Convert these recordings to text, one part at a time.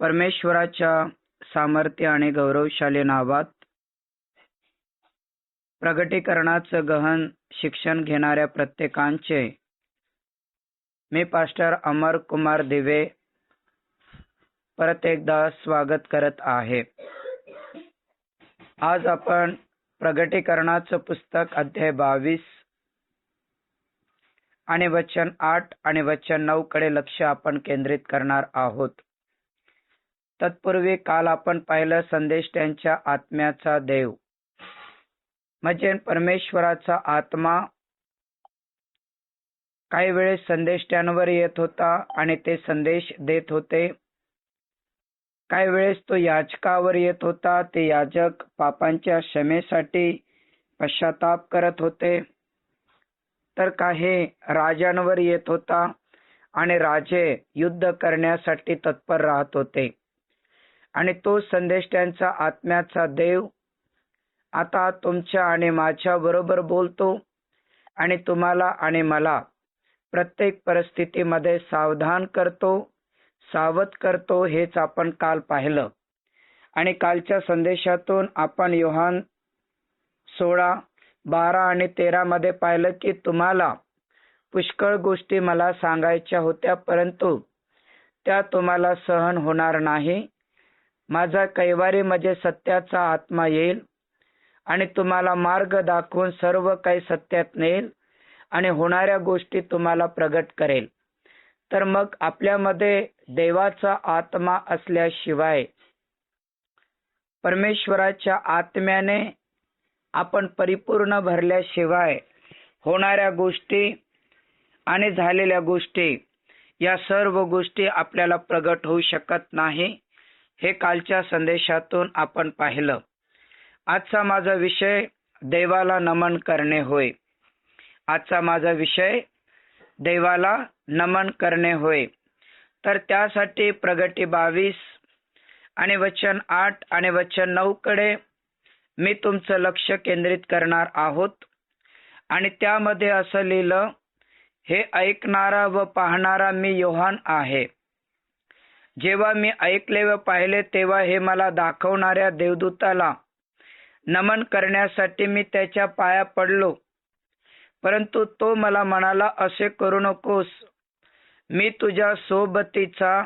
परमेश्वराच्या सामर्थ्य आणि गौरवशाली नावात प्रगटीकरणाचं गहन शिक्षण घेणाऱ्या प्रत्येकांचे मी पास्टर अमर कुमार दिवे परत एकदा स्वागत करत आहे. आज आपण प्रगटीकरणाचं पुस्तक अध्याय 22 आणि वचन 8 आणि वचन 9 कडे लक्ष आपण केंद्रित करणार आहोत. तत्पूर्वी काल आपण पाहिलं संदेश त्यांच्या आत्म्याचा देव, म्हणजे परमेश्वराचा आत्मा काही वेळेस संदेष्ट्यांवर येत होता आणि ते संदेश देत होते. काही वेळेस तो याजकावर येत होता, ते याजक पापांच्या क्षमेसाठी पश्चाताप करत होते. तर काही राजांवर येत होता आणि राजे युद्ध करण्यासाठी तत्पर राहत होते. आणि तो संदेश त्यांचा आत्म्याचा देव आता तुमच्या आणि माझ्या बरोबर बोलतो आणि तुम्हाला आणि मला प्रत्येक परिस्थितीमध्ये सावधान करतो, सावध करतो. हेच आपण काल पाहिलं. आणि कालच्या संदेशातून आपण योहान 16, 12 आणि 13 मध्ये पाहिलं की तुम्हाला पुष्कळ गोष्टी मला सांगायच्या होत्या, परंतु त्या तुम्हाला सहन होणार नाही. माझा कैवारी म्हणजे सत्याचा आत्मा येईल आणि तुम्हाला मार्ग दाखवून सर्व काही सत्यात नेईल आणि होणाऱ्या गोष्टी तुम्हाला प्रगट करेल. तर मग आपल्यामध्ये देवाचा आत्मा असल्याशिवाय, परमेश्वराच्या आत्म्याने आपण परिपूर्ण भरल्याशिवाय होणाऱ्या गोष्टी आणि झालेल्या गोष्टी, या सर्व गोष्टी आपल्याला प्रगट होऊ शकत नाही. हे कालच्या संदेशातून आपण पाहिलं. आजचा माझा विषय देवाला नमन करणे होय. आजचा माझा विषय देवाला नमन करणे होय. तर त्यासाठी प्रगटी 22 आणि वचन 8 आणि वचन 9 कडे मी तुमचं लक्ष केंद्रित करणार आहोत. आणि त्यामध्ये असं लिहिलं, हे ऐकणारा व पाहणारा मी योहान आहे. जेव्हा मी ऐकले व पाहिले तेव्हा हे मला दाखवणाऱ्या देवदूताला नमन करण्यासाठी मी त्याच्या पाया पडलो. परंतु तो मला म्हणाला, असे करू नकोस. मी तुझ्या सोबतीचा,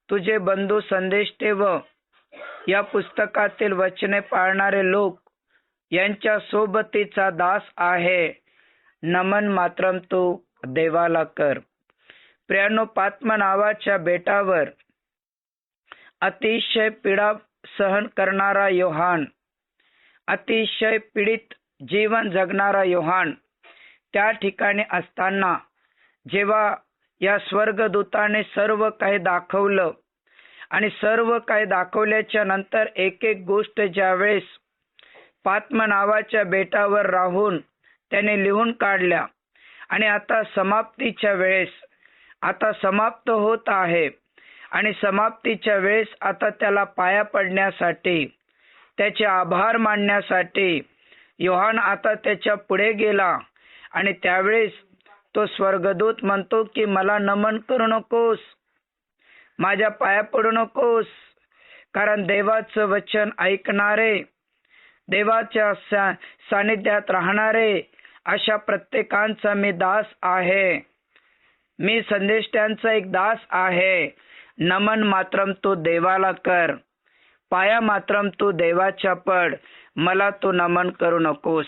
तुझे बंधू संदेष्टे व या पुस्तकातील वचने पाळणारे लोक यांच्या सोबतीचा दास आहे. नमन मात्रम तू देवाला कर. प्रियानो, पात्मा नावाच्या बेटावर अतिशय पीडा सहन करणारा योहान, अतिशय पीडित जीवन जगणारा योहान, त्या ठिकाणी असताना जेव्हा या स्वर्गदूताने सर्व काही दाखवलं आणि सर्व काही दाखवल्याच्या नंतर एक एक गोष्ट ज्यावेळेस पात्मा नावाच्या बेटावर राहून त्याने लिहून काढल्या आणि आता समाप्तीच्या वेळेस, आता समाप्त होत आहे आणि समाप्तीच्या वेळेस आता त्याला पाया पडण्यासाठी, त्याचे आभार मानण्यासाठी योहान आता त्याच्या पुढे गेला. आणि त्यावेळेस तो स्वर्गदूत म्हणतो की मला नमन करू नकोस, माझ्या पाया पडू नकोस, कारण देवाचं वचन ऐकणारे, देवाच्या सानिध्यात राहणारे अशा प्रत्येकांचा मी दास आहे. मी संदेष्ट्यांचा एक दास आहे. नमन मात्रम तू देवाला कर, पाया मात्रम तू देवाच्या पड, मला तू नमन करू नकोस.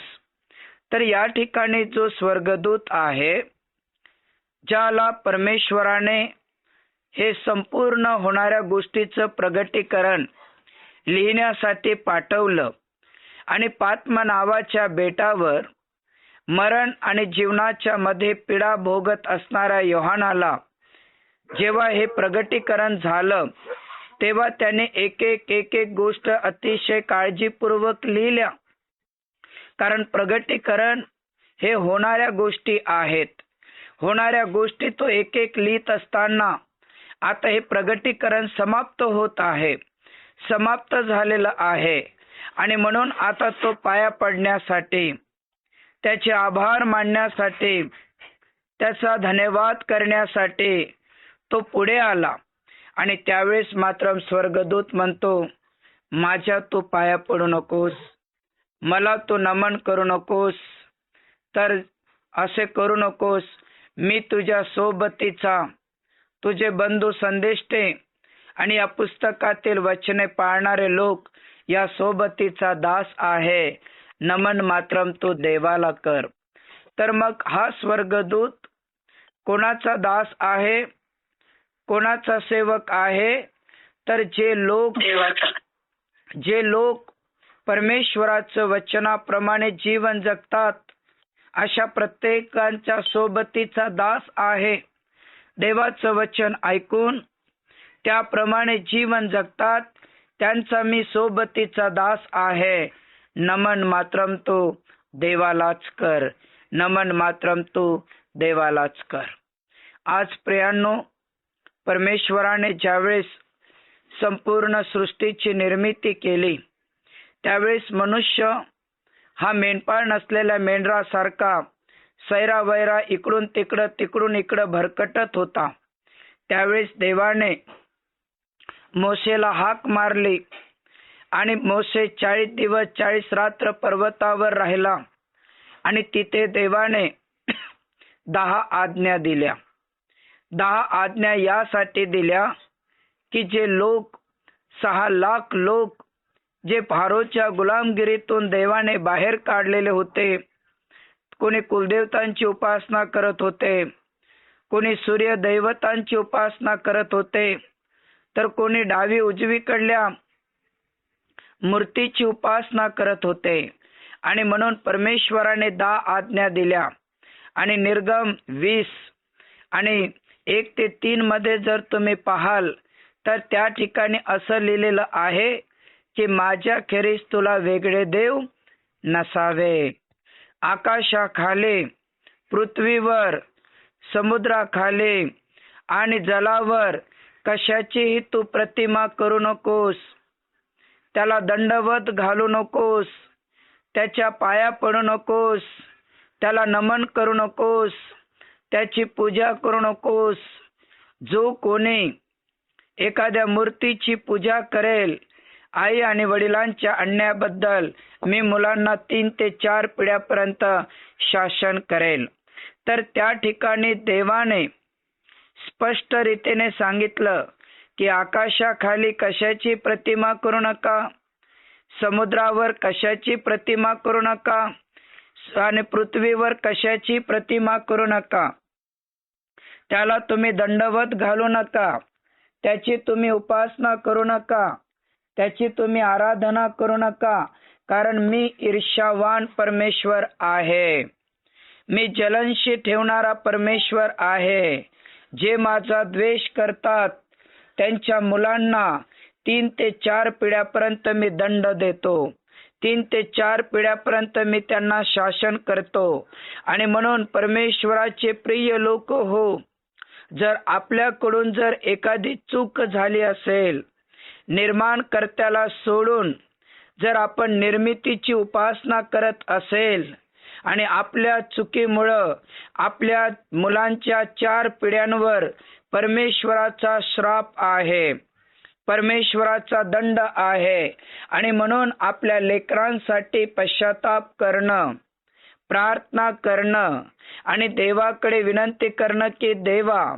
तर या ठिकाणी जो स्वर्गदूत आहे, ज्याला परमेश्वराने हे संपूर्ण होणाऱ्या गोष्टीचं प्रगटीकरण लिहिण्यासाठी पाठवलं आणि पात्मा नावाच्या बेटावर मरण आणि जीवनाच्या मध्ये पीडा भोगत असणाऱ्या योहानाला जेव्हा हे प्रगटीकरण झालं तेव्हा त्याने एक एक गोष्ट अतिशय काळजीपूर्वक लिहिल्या. कारण प्रगटीकरण हे होणाऱ्या गोष्टी आहेत. होणाऱ्या गोष्टी तो एक एक लिहित असताना आता हे प्रगटीकरण समाप्त होत आहे, समाप्त झालेलं आहे. आणि म्हणून आता तो पाया पडण्यासाठी, त्याचे आभार मानण्यासाठी, त्याचा धन्यवाद करण्यासाठी तो पुढे आला आणि त्यावेळेस मात्र स्वर्गदूत म्हणतो, माझ्या तू पाया पडू नकोस, मला तू नमन करू नकोस, तर असे करू नकोस. मी तुझ्या सोबतीचा, तुझे बंधू संदेष्टे आणि या पुस्तकातील वचने पाळणारे लोक या सोबतीचा दास आहे. नमन मात्र तू देवाला कर. तर मग हा स्वर्गदूत कोणाचा दास आहे, कोणाचा सेवक आहे? तर जे लोक परमेश्वराचं वचनाप्रमाणे जीवन जगतात अशा प्रत्येकांच्या सोबतीचा दास आहे. देवाचं वचन ऐकून त्याप्रमाणे जीवन जगतात त्यांचा मी सोबतीचा दास आहे. नमन मात्रम तू देवालाच कर, नमन मात्रम तू देवालाच कर. आज प्रियांनो, परमेश्वराने ज्यावेळेस संपूर्ण सृष्टीची निर्मिती केली त्यावेळेस मनुष्य हा मेंढपाळ नसलेल्या मेंढरासारखा सैरावैरा इकडून तिकडं भरकटत होता. त्यावेळेस देवाने मोशेला हाक मारली आणि मोशे 40 दिवस 40 रात्र पर्वतावर राहिला आणि तिथे देवाने 10 आज्ञा दिल्या. 10 आज्ञा यासाठी दिल्या की जे लोक 6 लाख लोक जे फारोच्या गुलामगिरीतून देवाने बाहेर काढलेले होते, कोणी कुलदेवतांची उपासना करत होते, कोणी सूर्य दैवतांची उपासना करत होते, तर कोणी डावी उजवीकडल्या मूर्तीची उपासना करत होते. आणि म्हणून परमेश्वराने 10 आज्ञा दिल्या. आणि निर्गम 20 आणि 1 ते 3 मध्ये जर तुम्ही पाहाल तर त्या ठिकाणी असं लिहिलेलं आहे की माझ्याखेरीज तुला वेगळे देव नसावे. आकाशाखाली, पृथ्वीवर, समुद्राखाली आणि जलावर कशाचीही तू प्रतिमा करू नकोस, त्याला दंडवत घालू नकोस, त्याच्या पाया पडू नकोस, त्याला नमन करू नकोस, त्याची पूजा करू नकोस. जो कोणी एखाद्या मूर्तीची पूजा करेल, आई आणि वडिलांच्या अन्यायाबद्दल मी मुलांना 3 ते 4 पिढ्यापर्यंत शासन करेल. तर त्या ठिकाणी देवाने स्पष्ट रीतीने सांगितलं की आकाशाखाली कशाची प्रतिमा करू नका, समुद्रावर कशाची प्रतिमा करू नका आणि पृथ्वीवर कशाची प्रतिमा करू नका. त्याला तुम्ही दंडवत घालू नका, त्याची तुम्ही उपासना करू नका, त्याची तुम्ही आराधना करू नका. कारण मी ईर्ष्यावान परमेश्वर आहे, मी जलनशी ठेवणारा परमेश्वर आहे. जे माझा द्वेष करतात त्यांच्या मुलांना 3 ते 4 पिढ्यापर्यंत मी दंड देतो, 3 ते 4 पिढ्यापर्यंत मी त्यांना शासन करतो. आणि म्हणून परमेश्वराचे प्रिय लोक हो, जर आपल्याकडून जर एखादी चूक झाली असेल, निर्माणकर्त्याला सोडून जर आपण निर्मितीची उपासना करत असेल आणि आपल्या चुकीमुळं आपल्या मुलांच्या 4 पिढ्यांवर परमेश्वराचा श्राप आहे, परमेश्वराचा दंड आहे. आणि म्हणून आपल्या लेकरांसाठी पश्चाताप करणं, प्रार्थना करणं आणि देवाकडे विनंती करणं की देवा,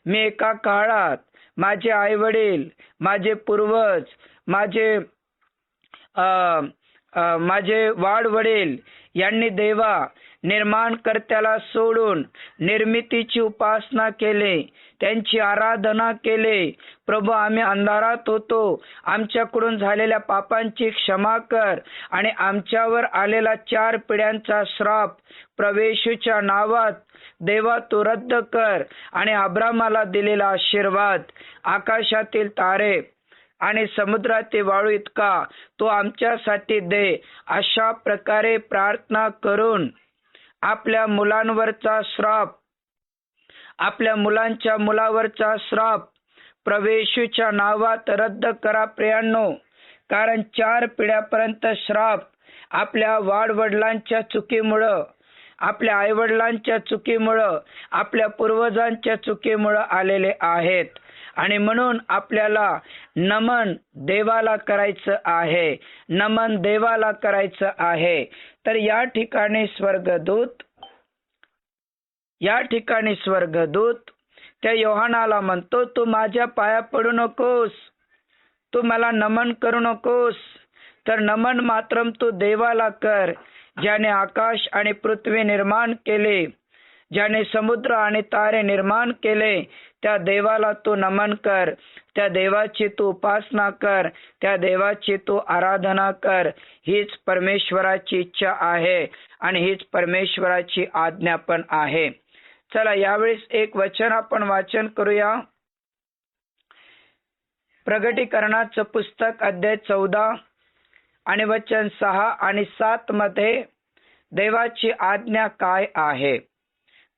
मी एका काळात माझे आई वडील, माझे पूर्वज, माझे वाडवडील यांनी देवा निर्माणकर्त्याला सोडून निर्मितीची उपासना केली, त्यांची आराधना केली. प्रभू, आम्ही अंधारात होतो, आमच्याकडून झालेल्या पापांची क्षमा कर आणि आमच्यावर आलेला 4 पिढ्यांचा श्राप प्रवेशूच्या नावात देवा तू रद्द कर. आणि अब्रामाला दिलेला आशीर्वाद आकाशातील तारे आणि समुद्रातील वाळू इतका तो आमच्यासाठी दे. अशा प्रकारे प्रार्थना करून आपल्या मुलांवरचा श्राप, आपल्या मुलांच्या मुलावरचा श्राप प्रवेशूच्या नावात रद्द करा प्रियांनो. कारण 4 पिढ्यापर्यंत श्राप आपल्या वाडवडिलांच्या चुकीमुळं, आपल्या आईवडिलांच्या चुकीमुळं, आपल्या पूर्वजांच्या चुकीमुळं आलेले आहेत. आणि म्हणून आपल्याला नमन देवाला करायचं आहे, नमन देवाला करायचं आहे. तर या ठिकाणी स्वर्गदूत त्या योहानाला म्हणतो, तू माझ्या पाया पडू नकोस, तू मला नमन करू नकोस, तर नमन मात्रम तू देवाला कर, ज्याने आकाश आणि पृथ्वी निर्माण केले, ज्याने समुद्र आणि तारे निर्माण केले, त्या देवाला तू नमन कर, त्या देवाची तू उपासना कर, त्या देवाची तू आराधना कर. हीच परमेश्वराची इच्छा आहे आणि हीच परमेश्वराची आज्ञा पण आहे. चला यावेळेस एक वचन आपण वाचन करूया. प्रगटीकरणाचं पुस्तक अध्याय 14 आणि वचन 6 आणि 7 मध्ये देवाची आज्ञा काय आहे.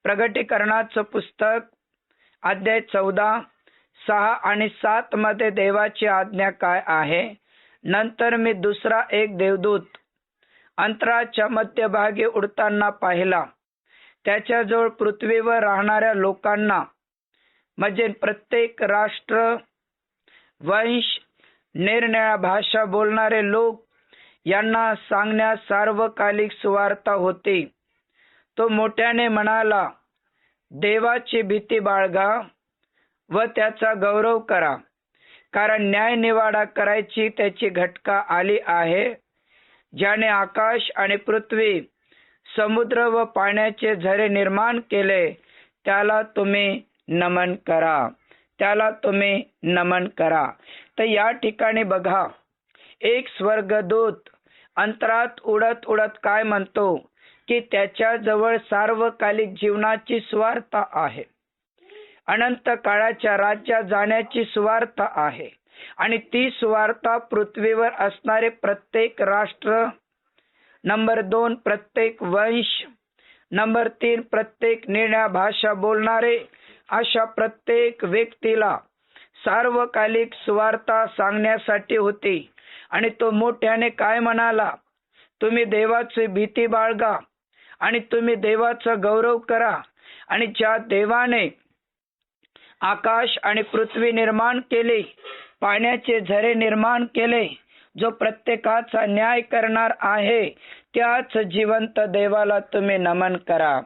प्रगटीकरणाचं पुस्तक अध्याय 14, 6 आणि 7 मध्ये देवाची आज्ञा काय आहे. नंतर मी दुसरा एक देवदूत अंतराच्या मध्यभागी उडताना पाहिला. त्याच्याजवळ पृथ्वीवर राहणाऱ्या लोकांना, म्हणजे प्रत्येक राष्ट्र, वंश, निरनिराळ्या भाषा बोलणारे लोक यांना सांगण्यास सार्वकालिक सुवार्ता होती. तो मोठ्याने म्हणाला, देवाची भीती बाळगा व त्याचा गौरव करा, कारण न्याय निवाडा करायची त्याची घटका आली आहे. ज्याने आकाश आणि पृथ्वी, समुद्र व पाण्याचे झरे निर्माण केले, त्याला तुम्ही नमन करा, त्याला तुम्ही नमन करा. तर या ठिकाणी बघा, एक स्वर्गदूत अंतरात उडत उडत काय म्हणतो की त्याच्याजवळ सार्वकालिक जीवनाची सुवार्ता आहे, अनंत काळाच्या राज्यात जाण्याची सुवार्ता आहे. आणि ती सुवार्ता पृथ्वीवर असणारे प्रत्येक राष्ट्र, नंबर 2 प्रत्येक वंश, नंबर 3 प्रत्येक निरनिराळ्या भाषा बोलणारे, अशा प्रत्येक व्यक्तीला सार्वकालिक सुवार्ता सांगण्यासाठी होती. आणि तो मोठ्याने काय म्हणाला, तुम्ही देवाची भीती बाळगा आणि तुम्ही देवाचा गौरव करा. आणि ज्या देवाने आकाश आणि पृथ्वी निर्माण केले, पाण्याचे झरे निर्माण केले, जो प्रत्येकाचा न्याय करणार आहे, त्याच जिवंत देवाला तुम्ही नमन करा,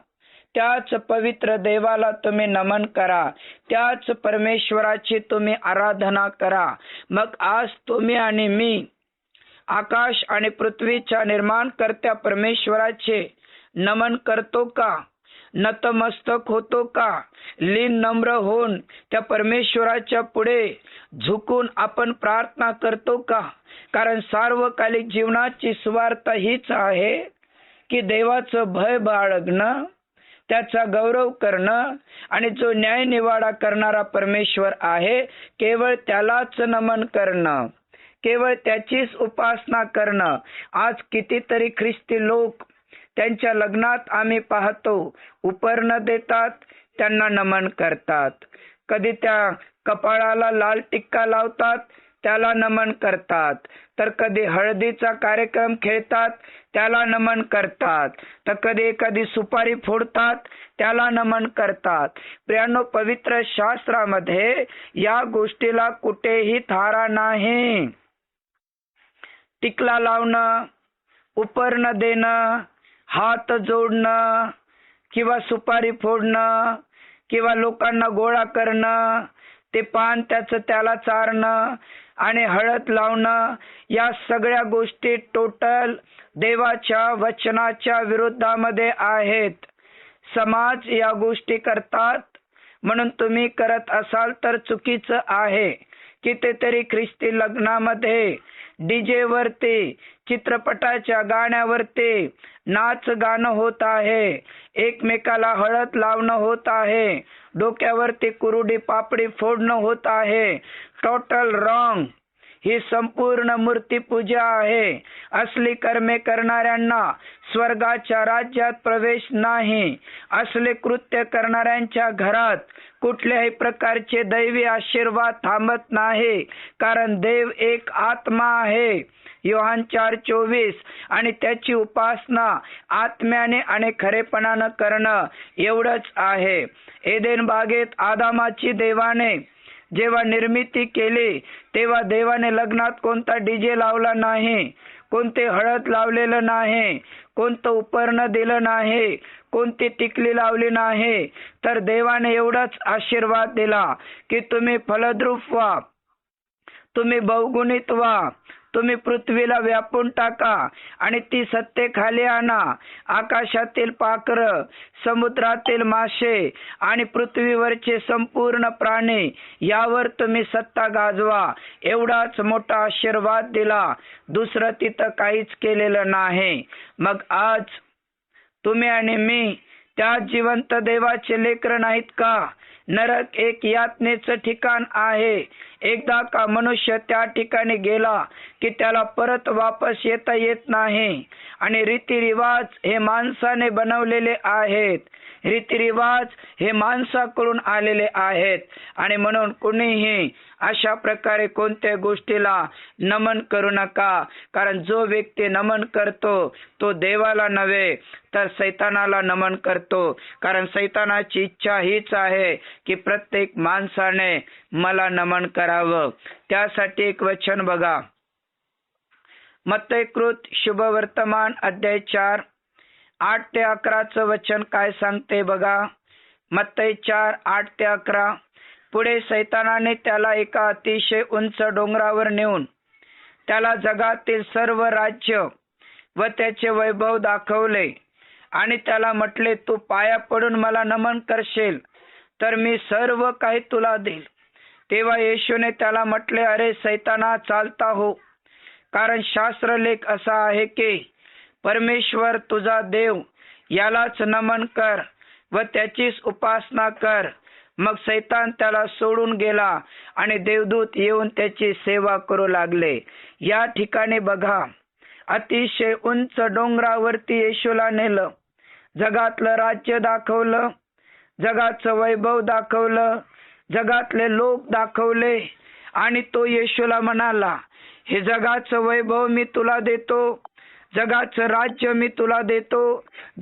त्याच पवित्र देवाला तुम्ही नमन करा, त्याच परमेश्वराची तुम्ही आराधना करा. मग आज तुम्ही आणि मी आकाश आणि पृथ्वीच्या निर्माणकर्त्या परमेश्वराचे नमन करतो का? नतमस्तक होतो का? लीन नम्र होऊन त्या परमेश्वराच्या पुढे झुकून आपण प्रार्थना करतो का? कारण सार्वकालिक जीवनाची सुवार्ता हीच आहे की देवाचं भय बाळगणं, त्याचा गौरव करणं, आणि जो न्याय निवाडा करणारा परमेश्वर आहे, केवळ त्यालाच नमन करणं, केवळ त्याचीच उपासना करणं. आज कितीतरी ख्रिस्ती लोक त्यांच्या लग्नात आम्ही पाहतो, उपहार देतात, त्यांना नमन करतात. कधी त्या कपाळाला लाल टिक्का लावतात, त्याला नमन करतात. तर कधी हळदीचा कार्यक्रम खेळतात, त्याला नमन करतात. तर कधी सुपारी फोडतात, त्याला नमन करतात. प्रियांनो, पवित्र शास्त्रामध्ये या गोष्टीला कुठेही थारा नाही. टिकला लावणं, उपहार देणं, हात जोडणं, किंवा सुपारी फोडणं, किंवा लोकांना गोळा करणं, ते पान त्याला चारणं आणि हळद लावणं, या सगळ्या गोष्टी टोटल देवाच्या वचनाच्या विरोधामध्ये आहेत. समाज या गोष्टी करतात, म्हणून तुम्ही करत असाल तर चुकीचं आहे. कितीतरी ख्रिस्ती लग्नामध्ये डीजे वरती, चित्रपटाच्या गाण्यावरती नाच गाणं होत आहे, एकमेकाला हळद लावणं होत आहे, डोक्यावरती कुरुडी पापडी फोडणं होत आहे. Total wrong. ही संपूर्ण मूर्ती पूजा आहे. असली कर्मे करणाऱ्यांना स्वर्गाच्या राज्यात प्रवेश नाही. असले कृत्य करणाऱ्यांच्या घरात कुठल्याही प्रकारचे दैवी आशीर्वाद थांबत नाही, कारण देव एक आत्मा आहे, योहान 4:24. आणि त्याची उपासना आत्म्याने आणि खरेपणानं करणं एवढंच आहे. एदेन बागेत आदामाची देवाने जेव्हा निर्मिती केली तेव्हा देवाने लग्नात कोणता डीजे लावला नाही, कोणते हळद लावलेलं नाही, कोणतं उपकरण दिलं नाही, कोणती टिकली लावली नाही, तर देवाने एवढाच आशीर्वाद दिला की तुम्ही फलद्रूप व्हा, तुम्ही बहुगुणित व्हा, तुम्ही पृथ्वीला व्यापून टाका आणि ती सत्ते खाली आणा. आकाशातील पाखरं, समुद्रातील मासे आणि पृथ्वीवरचे संपूर्ण प्राणी यावर तुम्ही सत्ता गाजवा. एवढाच मोठा आशीर्वाद दिला, दुसरं तिथं काहीच केलेलं नाही. मग आज तुम्ही आणि मी त्या जिवंत देवाचे लेकरं नाहीत का? नरक एक यातनेचं ठिकाण आहे. एकदा का मनुष्य त्या ठिकाणी गेला की त्याला परत वापस येता येत नाही. आणि रीतिरिवाज हे माणसाने बनवलेले आहेत, रीतिरिवाज हे माणसाकडून आलेले आहेत. आणि म्हणून कुणीही अशा प्रकारे कोणत्या गोष्टीला नमन करू नका, कारण जो व्यक्ती नमन करतो तो देवाला नव्हे तर सैतानाला नमन करतो. कारण सैतानाची इच्छा हीच आहे की प्रत्येक माणसाने मला नमन करावं. त्यासाठी एक वचन बघा, मत्तयकृत शुभवर्तमान अध्याय 4 8 ते 11 वचन काय सांगते बघा. मत्तय 4 8 ते 11. पुढे सैतानाने त्याला एका अतिशय उंच डोंगरावर नेऊन त्याला जगातील सर्व राज्य व त्याचे वैभव दाखवले आणि त्याला म्हटले, तू पाया पडून मला नमन करशील तर मी सर्व काही तुला देईल. तेव्हा येशूने त्याला म्हटले, अरे सैताना, चालता हो, कारण शास्त्रलेख असा आहे की परमेश्वर तुझा देव यालाच नमन कर व त्याचीच उपासना कर. मग सैतान त्याला सोडून गेला आणि देवदूत येऊन त्याची सेवा करू लागले. या ठिकाणी बघा, अतिशय उंच डोंगरावरती येशूला नेलं, जगातलं राज्य दाखवलं, जगाचं वैभव दाखवलं, जगातले लोक दाखवले आणि तो येशूला म्हणाला, हे जगाचं वैभव मी तुला देतो, जगाचं राज्य मी तुला देतो,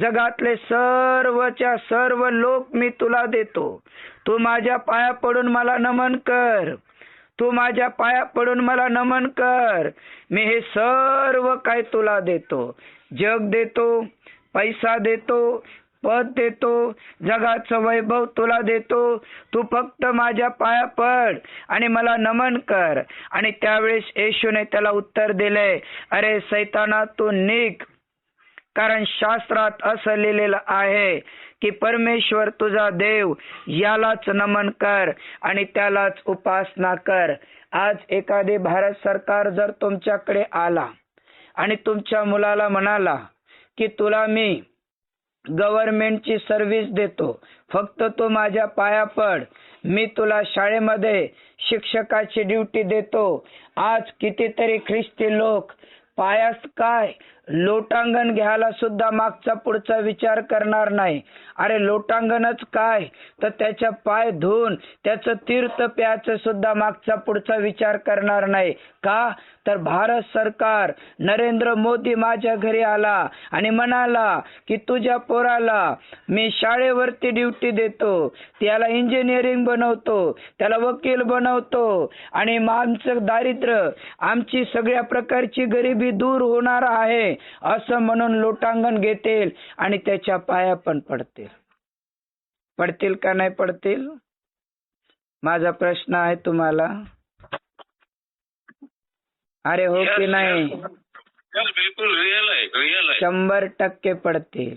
जगातले सर्वच्या सर्व लोक मी तुला देतो. तू माझ्या पाया पडून मला नमन कर, तू माझ्या पाया पडून मला नमन कर. मी हे सर्व काय तुला देतो. जग देतो, पैसा देतो, पद देतो, जगाचं वैभव तुला देतो. तू फक्त माझ्या पाया पड आणि मला नमन कर. आणि त्यावेळेस येशूने त्याला उत्तर दिले, अरे सैताना, तू निघ, कारण शास्त्रात असं लिहिलेलं आहे की परमेश्वर तुझा देव यालाच नमन कर आणि त्यालाच उपासना कर. आज एखादे भारत सरकार जर तुमच्याकडे आला आणि तुमच्या मुलाला म्हणाला की तुला मी गव्हर्नमेंटची सर्व्हिस देतो, फक्त तू माझ्या पाया पड, मी तुला शाळेमध्ये शिक्षकाची ड्युटी देतो. आज कितीतरी ख्रिस्ती लोक पायास काय लोटांगण घ्यायला सुद्धा मागचा पुढचा विचार करणार नाही. अरे लोटांगणच काय, तर त्याच्या पाय धुवून त्याचं तीर्थ प्यायचं सुद्धा मागचा पुढचा विचार करणार नाही. का तर भारत सरकार नरेंद्र मोदी माझ्या घरी आला आणि म्हणाला की तुझ्या पोराला मी शाळेवरती ड्युटी देतो, त्याला इंजिनिअरिंग बनवतो, त्याला वकील बनवतो आणि आमचं दारिद्र्य, आमची सगळ्या प्रकारची गरिबी दूर होणार आहे असं म्हणून लोटांगण घेतील आणि त्याच्या पाया पण पडतील. पडतील का नाही पडतील? माझा प्रश्न आहे तुम्हाला. अरे हो की नाही? बिलकुल रिअल आहे. 100% पडतील.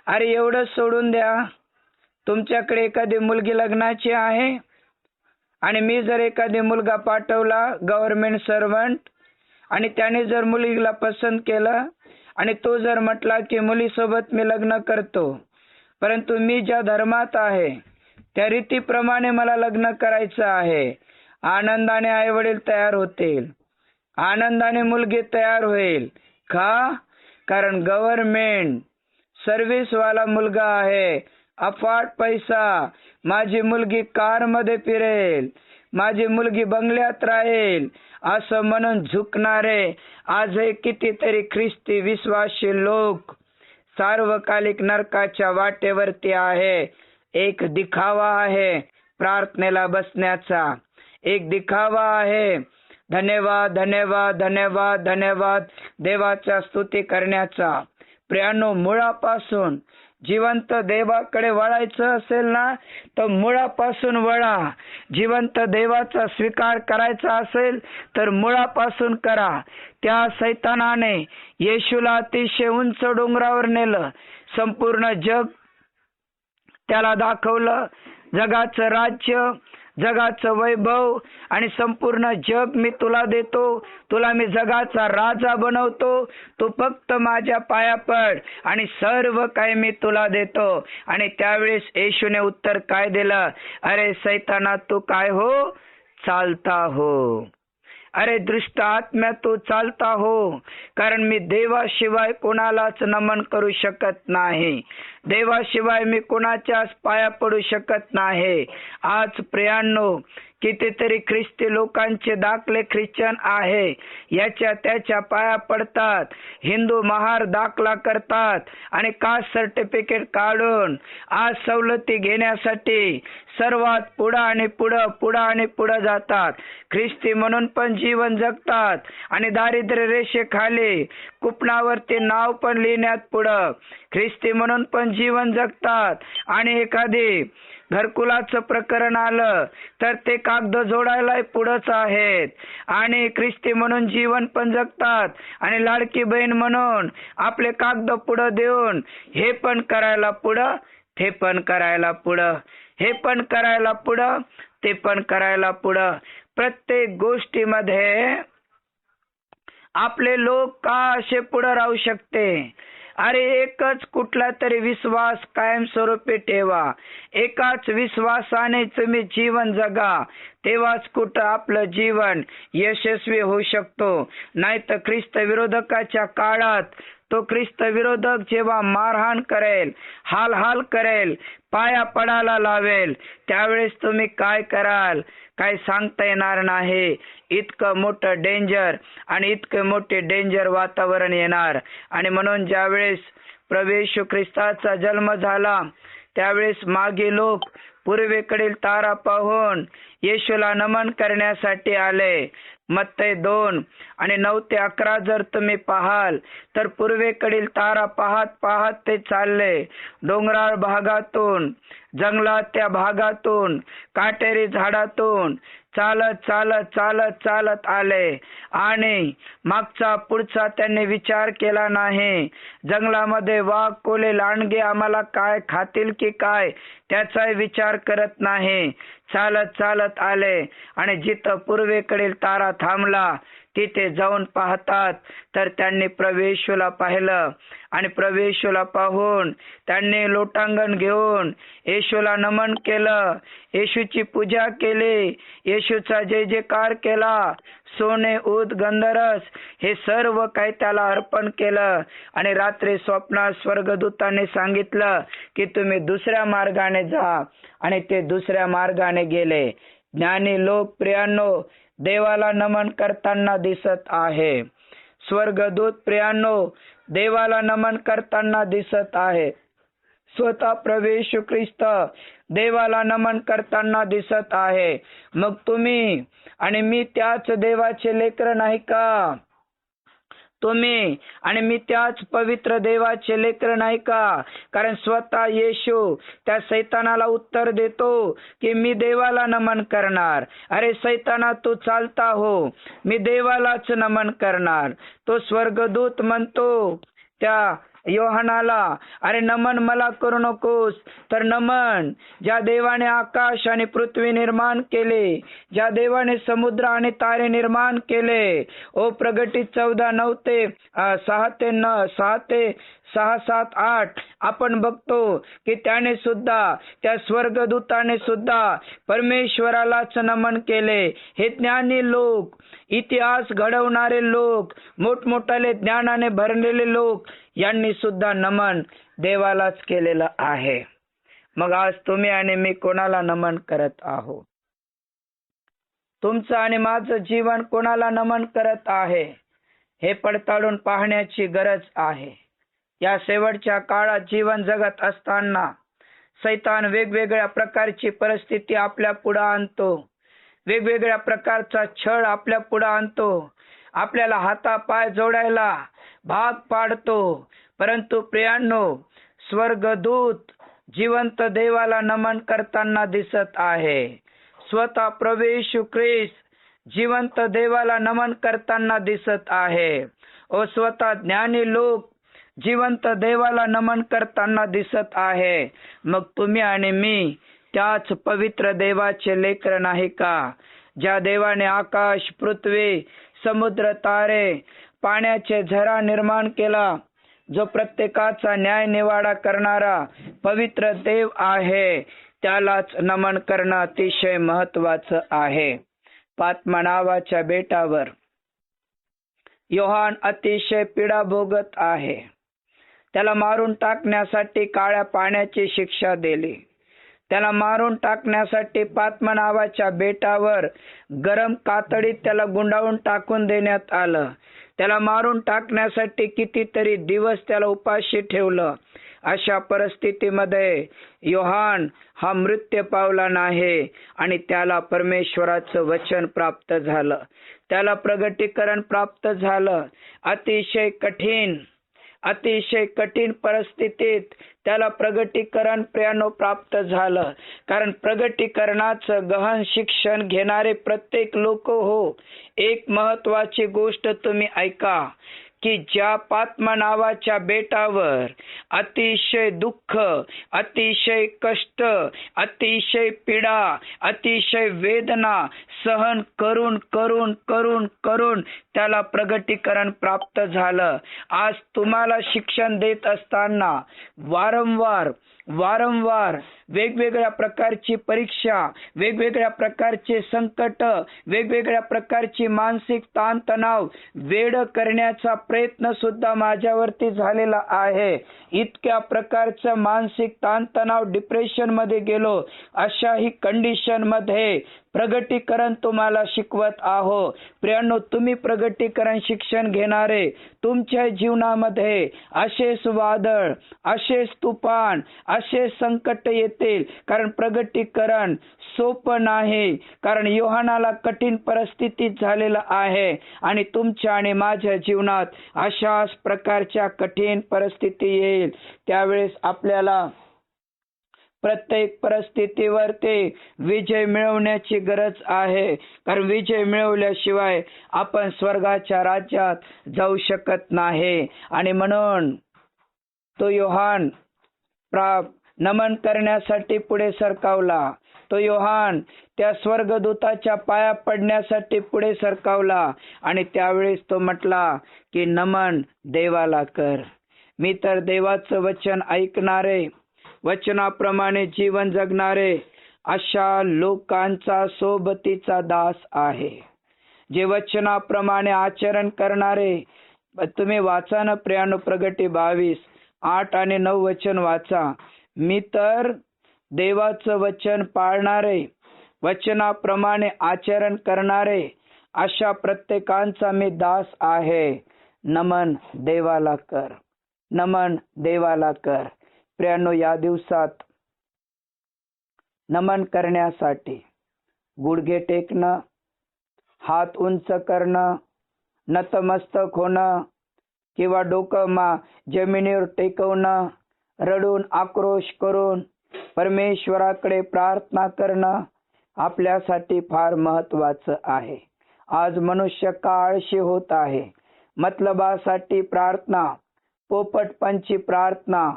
अरे एवढं सोडून द्या, तुमच्याकडे एखादी मुलगी लग्नाची आहे आणि मी जर एखादी मुलगा पाठवला गव्हर्नमेंट सर्वंट आणि त्याने जर मुलीला पसंत केलं आणि तो जर म्हटला की मुलीसोबत मी लग्न करतो, परंतु मी ज्या धर्मात आहे त्या रीतीप्रमाणे मला लग्न करायचं आहे, आनंदाने आई वडील तयार होतील, आनंदाने मुलगी तयार होईल. का? कारण गव्हर्नमेंट सर्व्हिस वाला मुलगा आहे, अफाट पैसा, माझी मुलगी कार मध्ये फिरेल, माझी मुलगी बंगल्यात राहील असं म्हणून झुकणारे आजही कितीतरी ख्रिस्ती विश्वासी लोक सार्वकालिक नरकाच्या वाटेवरती आहे. एक दिखावा आहे प्रार्थनेला बसण्याचा, एक दिखावा आहे. धन्यवाद धन्यवाद धन्यवाद धन्यवाद देवाचा स्तुती करण्याचा. प्रियांनो, मुळापासून जिवंत देवाकडे वळायचं असेल ना तर मुळापासून वळा. जिवंत देवाचा स्वीकार करायचा असेल तर मुळापासून करा. त्या सैतानाने येशूला अतिशय उंच डोंगरावर नेलं. संपूर्ण जग त्याला दाखवलं. जगाचं राज्य, जगाचं वैभव आणि संपूर्ण जग मी तुला देतो. तुला मी जगाचा राजा बनवतो. तू फक्त माझ्या पाया पड आणि सर्व काही मी तुला देतो. आणि त्यावेळेस येशूने उत्तर काय दिलं? अरे सैताना, तू काय हो? चालता हो. अरे दृष्ट आत्म्या, तू चालता हो. कारण मी देवाशिवाय कोणालाच नमन करू शकत नाही. देवाशिवाय मी कोणाच्याच पाया पडू शकत नाही. आज प्रियांनो, कितीतरी ख्रिस्ती लोकांचे दाखले ख्रिश्चन आहे, याच्या त्याच्या पाया पडतात. हिंदू महार दाखला करतात आणि कास्ट सर्टिफिकेट काढून आज सवलती घेण्यासाठी सर्वात पुढं आणि पुढं जातात. ख्रिस्ती म्हणून पण जीवन जगतात आणि दारिद्र्य रेषेखाली कुपनावरती नाव पण लिहिण्यात पुढं. ख्रिस्ती म्हणून पण जीवन जगतात आणि एखादी घरकुलाचं प्रकरण आलं तर ते कागद जोडायला पुढंच आहेत. आणि ख्रिस्ती म्हणून जीवन पण जगतात आणि लाडकी बहीण म्हणून आपले कागद पुढं देऊन हे पण करायला पुढं, ते पण करायला पुढं, हे पण करायला पुढं, ते पण करायला पुढं. प्रत्येक गोष्टीमध्ये आपले लोक का असे पुढे राहू शकते? अरे एकच कुठला तरी विश्वास कायमस्वरूपी ठेवा. एकाच विश्वासाने तुम्ही जीवन जगा, तेव्हाच कुठं आपलं जीवन यशस्वी होऊ शकतो. नाहीतर ख्रिस्त विरोधकाच्या काळात तो ख्रिस्त विरोधक जेव्हा मारहाण करेल, हाल करेल, पाया पडायला लावेल, त्यावेळेस तुम्ही काय कराल काय सांगता येणार नाही. इतकं मोठं डेंजर आणि इतके मोठे डेंजर वातावरण येणार. आणि म्हणून ज्यावेळेस प्रभू येशू ख्रिस्ताचा जन्म झाला त्यावेळेस मागे लोक पूर्वेकडील तारा पाहून येशूला नमन करण्यासाठी आले. मत्तई 2 आणि 9 ते 11 जर तुम्ही पाहाल तर पूर्वेकडील तारा पाहत ते चालले. डोंगराळ भागातून, जंगलाच्या भागातून, काटेरी झाडातून चालत आले आणि मागचा पुढचा त्यांनी विचार केला नाही. जंगलामध्ये वाघ, कोल्हे, लांडगे आम्हाला काय खातील की काय त्याचा विचार करत नाही. चालत आले आणि जिथं पूर्वेकडील तारा थांबला तिथे जाऊन पाहतात तर त्यांनी प्रभू येशूला पाहिलं. आणि प्रभू येशूला पाहून त्यांनी लोटांगण घेऊन येशूला नमन केलं, येशूची पूजा केली, येशूचा जय जयकार केला. सोने, ऊद, गंधरस हे सर्व काही त्याला अर्पण केलं. आणि रात्री स्वप्नात स्वर्गदूताने सांगितलं की तुम्ही दुसऱ्या मार्गाने जा. आणि ते दुसऱ्या मार्गाने गेले. ज्ञानी लोक प्रियांनो देवाला नमन करताना दिसत आहे. स्वर्गदूत प्रियांनो देवाला नमन करताना दिसत आहे. स्वतः प्रभू येशू ख्रिस्त देवाला नमन करताना दिसत आहे. मग तुम्ही आणि मी त्याच देवाचे लेकरं नाही का? तुम्ही आणि मी त्याच पवित्र देवाचे लेकरं नाही का? कारण स्वतः येशू त्या सैतानाला उत्तर देतो की मी देवाला नमन करणार. अरे सैताना, तू चालता हो, मी देवालाच नमन करणार. तो स्वर्गदूत म्हणतो त्या योहानाला, अरे नमन मला करू नकोस, तर नमन ज्या देवाने आकाश आणि पृथ्वी निर्माण केले, ज्या देवाने समुद्र आणि तारे निर्माण केले. ओ प्रगटीत 14:9 ते 6 ते 6, 7, 8 आपण बघतो की त्याने सुद्धा, त्या स्वर्गदूताने सुद्धा परमेश्वरालाच नमन केले. हे ज्ञानी लोक, इतिहास घडवणारे लोक, मोठमोठाले ज्ञानाने भरलेले लोक यांनी सुद्धा नमन देवालाच केलेलं आहे. मग आज तुम्ही आणि मी कोणाला नमन करत आहोत? तुमचं आणि माझं जीवन कोणाला नमन करत आहे हे पडताळून पाहण्याची गरज आहे. या शेवटच्या काळात जीवन जगत असताना सैतान वेगवेगळ्या प्रकारची परिस्थिती आपल्या पुढे आणतो. वेगवेगळ्या प्रकारचा छळ आपल्या पुढे आणतो, आपल्याला हातापाय जोडायला भाग पाडतो. परंतु प्रियांनो, स्वर्गदूत जिवंत देवाला नमन करताना दिसत आहे. स्वतः प्रभू येशू ख्रिस्त जिवंत देवाला नमन करताना दिसत आहे. ओ स्वतः ज्ञानी लोक जिवंत देवाला नमन करताना दिसत आहे. मग तुम्ही आणि मी त्याच पवित्र देवाचे लेकर नाही का? ज्या देवाने आकाश, पृथ्वी, समुद्र, तारे, पाण्याचे झरा निर्माण केला, जो प्रत्येकाचा न्याय निवाडा करणारा पवित्र देव आहे, त्यालाच नमन करणं अतिशय महत्वाचं आहे. पात्मा नावाच्या बेटावर योहान अतिशय पीडा भोगत आहे. त्याला मारून टाकण्यासाठी काळ्या पाण्याची शिक्षा दिली. त्याला मारून टाकण्यासाठी पात्मा नावाच्या बेटावर गरम कातडीत त्याला गुंडाळून टाकून देण्यात आलं. त्याला मारून टाकण्यासाठी कितीतरी दिवस त्याला उपाशी ठेवलं. अशा परिस्थितीमध्ये योहान हा मृत्यू पावला नाही आणि त्याला परमेश्वराचं वचन प्राप्त झालं. त्याला प्रगटीकरण प्राप्त झालं. अतिशय कठीण परिस्थितीत त्याला प्रगटीकरण प्रियानो प्राप्त झालं. कारण प्रगटीकरणाचं गहन शिक्षण घेणारे प्रत्येक लोक एक महत्वाची गोष्ट तुम्ही ऐका, की ज्या पात्मा नावाच्या बेटावर अतिशय दुःख, अतिशय कष्ट, अतिशय पीडा, अतिशय वेदना सहन करून करून करून करून त्याला प्रगटीकरण प्राप्त झालं. आज तुम्हाला शिक्षण देत असताना वारंवार वेगवेगळ्या प्रकारची परीक्षा, वेगवेगळ्या प्रकारचे संकट, वेगवेगळ्या प्रकारची मानसिक ताणतणाव वेड करण्याचा प्रयत्न सुद्धा माझ्यावरती झालेला आहे. इतक्या प्रकारचं मानसिक ताणतणाव, डिप्रेशन मध्ये गेलो. अशाही कंडिशन मध्ये प्रगटीकरण तुम्हाला शिकवत आहो. प्रियांनो, तुम्ही प्रगटीकरण शिक्षण घेणारे तुमच्या जीवनामध्ये असेच वादळ, असेच तुफान, असे संकट येतील. कारण प्रगटीकरण सोपं नाही. कारण योहानाला कठीण परिस्थितीत झालेलं आहे आणि तुमच्या आणि माझ्या जीवनात अशाच प्रकारच्या कठीण परिस्थिती येईल. त्यावेळेस आपल्याला प्रत्येक परिस्थितीवरती विजय मिळवण्याची गरज आहे. कारण विजय मिळवल्याशिवाय आपण स्वर्गाच्या राज्यात जाऊ शकत नाही. आणि म्हणून तो योहान नमन करण्यासाठी पुढे सरकावला. तो योहान त्या स्वर्गदूताच्या पाया पडण्यासाठी पुढे सरकावला आणि त्यावेळेस तो म्हटला की नमन देवाला कर. मी तर देवाचं वचन ऐकणारे, वचनाप्रमाणे जीवन जगणारे अशा लोकांचा सोबतीचा दास आहे. जे वचनाप्रमाणे आचरण करणारे. तुम्ही वाचा ना प्रियानो, प्रगटी 22:8 आणि 9 वचन वाचा. मी तर देवाचं वचन पाळणारे, वचनाप्रमाणे आचरण करणारे अशा प्रत्येकांचा मी दास आहे. नमन देवाला कर, नमन देवाला कर. प्रियांनो, या दिवसात नमन करण्यासाठी गुडघे टेकणं, हात उंच करणं, नतमस्तक होणं किंवा डोकं जमिनीवर टेकवणं, रडून आक्रोश करून परमेश्वराकडे प्रार्थना करणं आपल्यासाठी फार महत्वाचं आहे. आज मनुष्य आळशी होत आहे. मतलबासाठी प्रार्थना, पोपटपंची प्रार्थना,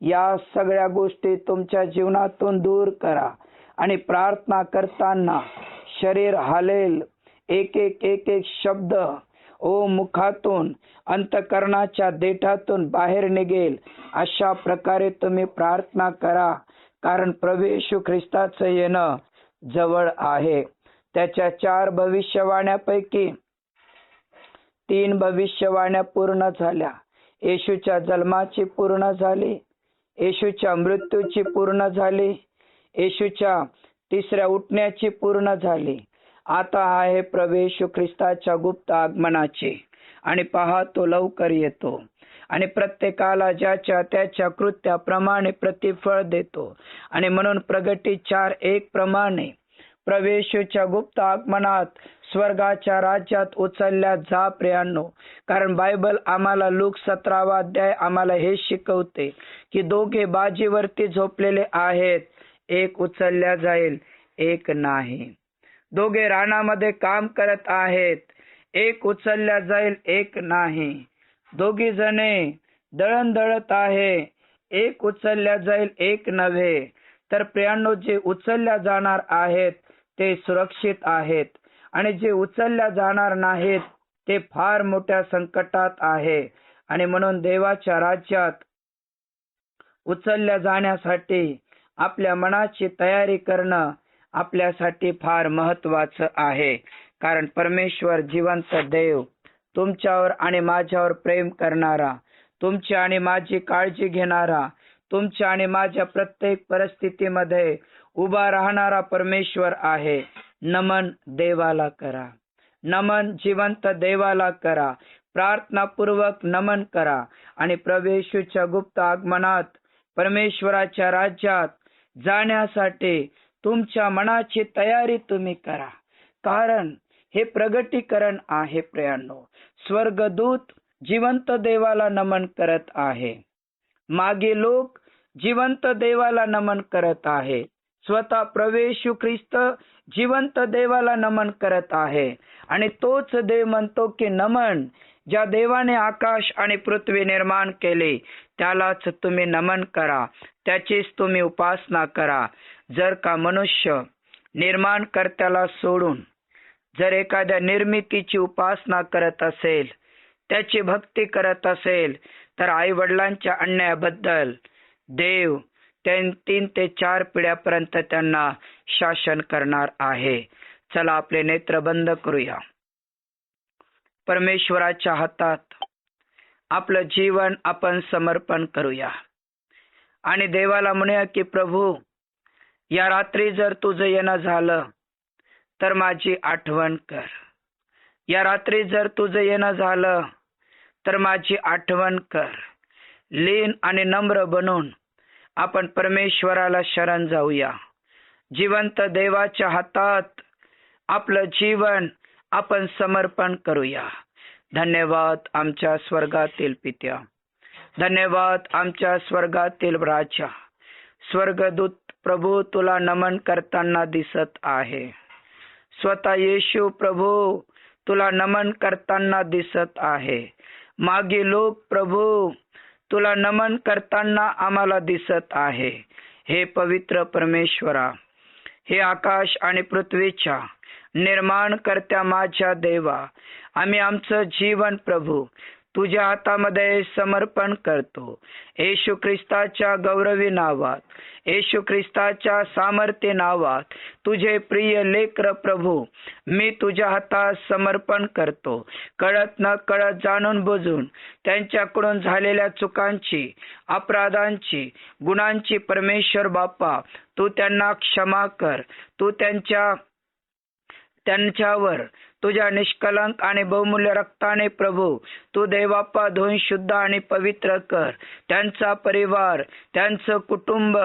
या सगळ्या गोष्टी तुमच्या जीवनातून दूर करा आणि प्रार्थना करताना शरीर हालेल. एक एक शब्द मुखातून, अंतकरणाच्या देठातून बाहेर निघेल अशा प्रकारे तुम्ही प्रार्थना करा. कारण प्रभू येशू ख्रिस्ताचं येणं जवळ आहे. त्याच्या 4 भविष्यवाण्यापैकी 3 भविष्यवाण्या पूर्ण झाल्या. येशूच्या जन्माची पूर्ण झाली, येशूच्या मृत्यूची पूर्ण झाली, येशूच्या 3ऱ्या उठण्याची पूर्ण झाली. आता आहे प्रभू येशू ख्रिस्ताच्या गुप्त आगमनाची. आणि पहा, तो लवकर येतो आणि प्रत्येकाला ज्याच्या त्याच्या कृत्याप्रमाणे प्रतिफळ देतो. आणि म्हणून प्रगटी 4:1 प्रमाणे प्रवेशच्या गुप्त आगमनात स्वर्गाच्या राज्यात उचलल्या जा प्रियांनो. कारण बायबल आम्हाला लूक 17वा अध्याय आम्हाला हे शिकवते की दोघे बाजीवरती झोपलेले आहेत, एक उचलल्या जाईल एक नाही. दोघे रानामध्ये काम करत आहेत, एक उचलल्या जाईल एक नाही. दोघी जणे दळण दळत आहे, एक उचलल्या जाईल एक नव्हे. तर प्रियांनो, जे उचलल्या जाणार आहेत ते सुरक्षित आहेत आणि जे उचलल्या जाणार नाहीत ते फार मोठ्या संकटात आहे. आणि म्हणून देवाच्या राज्यात उचलल्या जाण्यासाठी आपल्या मनाची तयारी करणं आपल्यासाठी फार महत्वाचं आहे. कारण परमेश्वर जिवंत देव, तुमच्यावर आणि माझ्यावर प्रेम करणारा, तुमची आणि माझी काळजी घेणारा, तुमच्या आणि माझ्या प्रत्येक परिस्थितीमध्ये उभा राहणारा परमेश्वर आहे. नमन देवाला करा, नमन जिवंत देवाला करा, प्रार्थनापूर्वक नमन करा आणि प्रवेशच्या गुप्त आगमनात परमेश्वराच्या राज्यात जाण्यासाठी तुमच्या मनाची तयारी तुम्ही करा. कारण हे प्रगटीकरण आहे प्रियांनो. स्वर्गदूत जिवंत देवाला नमन करत आहे, मागे लोक जिवंत देवाला नमन करत आहे, स्वतः प्रभू येशू ख्रिस्त जिवंत देवाला नमन करत आहे. आणि तोच देव म्हणतो की नमन, ज्या देवाने आकाश आणि पृथ्वी निर्माण केले त्यालाच तुम्ही नमन करा, त्याचीच तुम्ही उपासना करा. जर का मनुष्य निर्माणकर्त्याला सोडून जर एखाद्या निर्मितीची उपासना करत असेल, त्याची भक्ती करत असेल, तर आई वडिलांच्या अन्यायाबद्दल देव 3 ते 4 पिढ्यापर्यंत त्यांना शासन करणार आहे. चला आपले नेत्र बंद करूया. परमेश्वराच्या हातात आपलं जीवन आपण समर्पण करूया आणि देवाला म्हणूया की प्रभू, या रात्री जर तुझं येणं झालं तर माझी आठवण कर. या रात्री जर तुझं येणं झालं तर माझी आठवण कर. लीन आणि नम्र बनून आपण परमेश्वराला शरण जाऊया. जिवंत देवाच्या हातात आपलं जीवन आपण समर्पण करूया. धन्यवाद आमच्या स्वर्गातील पित्या, धन्यवाद आमच्या स्वर्गातील राजा. स्वर्गदूत प्रभू तुला नमन करताना दिसत आहे. स्वतः येशू प्रभू तुला नमन करताना दिसत आहे. मागे लोक प्रभू तुला नमन करताना आम्हाला दिसत आहे. हे पवित्र परमेश्वरा, हे आकाश आणि पृथ्वीच्या निर्माण करत्या माझ्या देवा, आम्ही आमचं जीवन प्रभू तुझ्या हातामध्ये समर्पण करतो. येशू ख्रिस्ताच्या गौरवी नावात, येशू ख्रिस्ताच्या सामर्थ्य नावात तुझे प्रिय लेकर प्रभू मी तुझ्या हातात समर्पण करतो. कळत न कळत, जाणून बुजून त्यांच्याकडून झालेल्या चुकांची, अपराधांची, गुणांची परमेश्वर बाप्पा तू त्यांना क्षमा कर. तू त्यांच्यावर तुझ्या निष्कलंक आणि बहुमूल्य रक्ताने प्रभू तू देवाप्पा धुवून शुद्ध आणि पवित्र कर. त्यांचा परिवार, त्यांचं कुटुंब,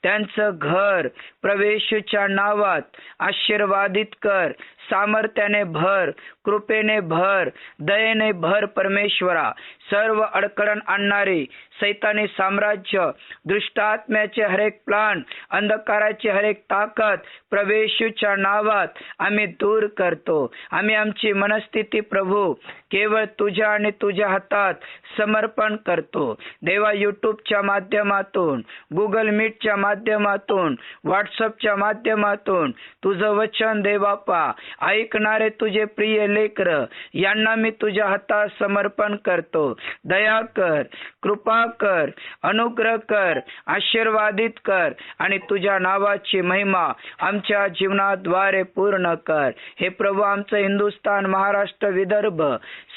त्यांचं घर प्रवेशच्या नावात आशीर्वादित कर. सामर्थ्याने भर, कृपेने भर, दयेने भर परमेश्वरा. सर्व अडकळण आणणारी सैतानी साम्राज्य, दुष्टात्म्याचे हरेक प्लान, अंधकाराची हरेक ताकद प्रवेशच्या नावात आम्ही दूर करतो. आम्ही आमची मनस्थिती प्रभू केवळ तुझ्या आणि तुझ्या हातात समर्पण करतो. देवा, युट्यूबच्या माध्यमातून, गुगल मीटच्या माध्यमातून, व्हॉट्सअपच्या माध्यमातून तुझं वचन देवापा ऐकणारे तुझे प्रिय लेकर यांना मी तुझ्या हातात समर्पण करतो. दया कर, कृपा कर, अनुग्रह कर, आशीर्वादित कर आणि तुझ्या नावाची महिमा आमच्या जीवनाद्वारे पूर्ण कर. हे प्रभू, आमचं हिंदुस्थान, महाराष्ट्र, विदर्भ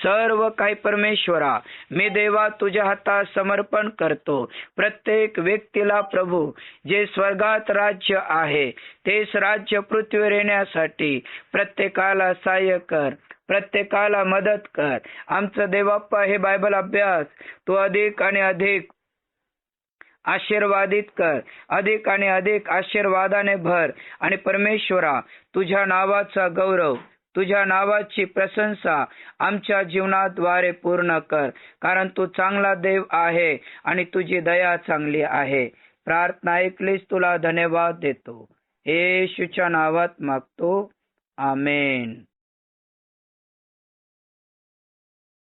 सर्व काही परमेश्वरा मी देवा तुझ्या हातात समर्पण करतो. प्रत्येक व्यक्तीला प्रभू जे स्वर्गात राज्य आहे तेच राज्य पृथ्वीवर येण्यासाठी प्रत्येकाला सहाय्य कर, प्रत्येकाला मदत कर. आमचं देवाप्पा हे बायबल अभ्यास तू अधिक आणि अधिक आशीर्वादित कर, अधिक आणि अधिक आशीर्वादाने भर. आणि परमेश्वरा, तुझ्या नावाचा गौरव, तुझ्या नावाची प्रशंसा आमच्या जीवनाद्वारे पूर्ण कर, कारण तू चांगला देव आहे आणि तुझी दया चांगली आहे. प्रार्थना ऐकलीस, तुला धन्यवाद देतो. येशूच्या नावात मागतो, आमेन.